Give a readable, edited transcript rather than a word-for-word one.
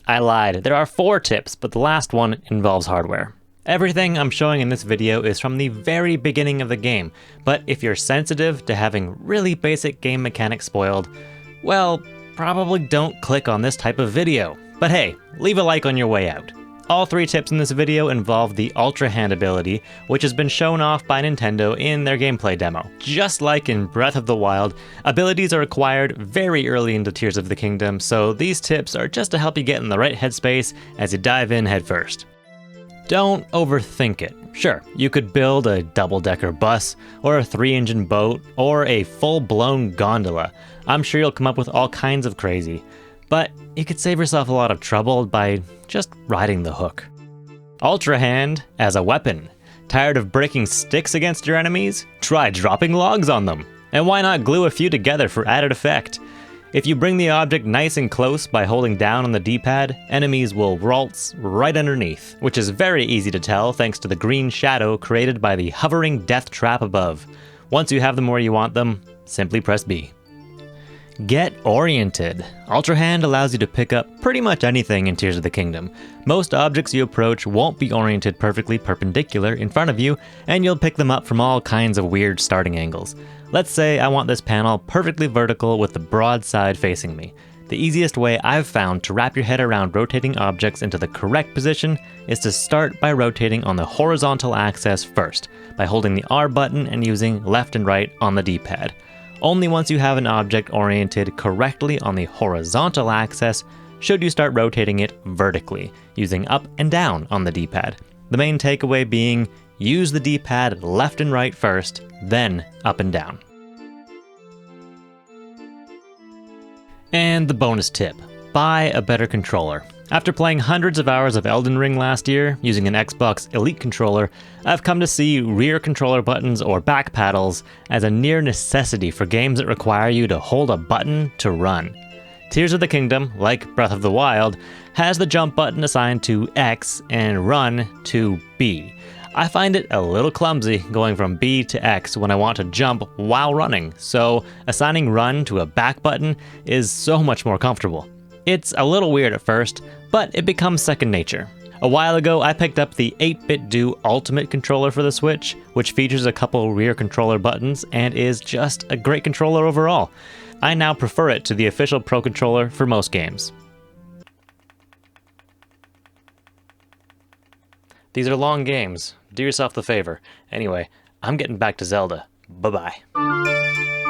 I lied. There are 4 tips, but the last one involves hardware. Everything I'm showing in this video is from the very beginning of the game, but if you're sensitive to having really basic game mechanics spoiled, well, probably don't click on this type of video. But hey, leave a like on your way out. All 3 tips in this video involve the Ultrahand ability, which has been shown off by Nintendo in their gameplay demo. Just like in Breath of the Wild, abilities are acquired very early into Tears of the Kingdom, so these tips are just to help you get in the right headspace as you dive in headfirst. Don't overthink it. Sure, you could build a double-decker bus, or a 3-engine boat, or a full-blown gondola. I'm sure you'll come up with all kinds of crazy. But you could save yourself a lot of trouble by just riding the hook. Ultrahand as a weapon. Tired of breaking sticks against your enemies? Try dropping logs on them. And why not glue a few together for added effect? If you bring the object nice and close by holding down on the D-pad, enemies will waltz right underneath, which is very easy to tell thanks to the green shadow created by the hovering death trap above. Once you have them where you want them, simply press B. Get oriented. Ultrahand allows you to pick up pretty much anything in Tears of the Kingdom. Most objects you approach won't be oriented perfectly perpendicular in front of you, and you'll pick them up from all kinds of weird starting angles. Let's say I want this panel perfectly vertical with the broad side facing me. The easiest way I've found to wrap your head around rotating objects into the correct position is to start by rotating on the horizontal axis first, by holding the R button and using left and right on the D-pad. Only once you have an object oriented correctly on the horizontal axis should you start rotating it vertically, using up and down on the D-pad. The main takeaway being, use the D-pad left and right first, then up and down. And the bonus tip, buy a better controller. After playing hundreds of hours of Elden Ring last year, using an Xbox Elite controller, I've come to see rear controller buttons or back paddles as a near necessity for games that require you to hold a button to run. Tears of the Kingdom, like Breath of the Wild, has the jump button assigned to X and run to B. I find it a little clumsy going from B to X when I want to jump while running, so assigning run to a back button is so much more comfortable. It's a little weird at first, but it becomes second nature. A while ago, I picked up the 8BitDo Ultimate controller for the Switch, which features a couple rear controller buttons and is just a great controller overall. I now prefer it to the official Pro controller for most games. These are long games. Do yourself the favor. Anyway, I'm getting back to Zelda. Bye-bye.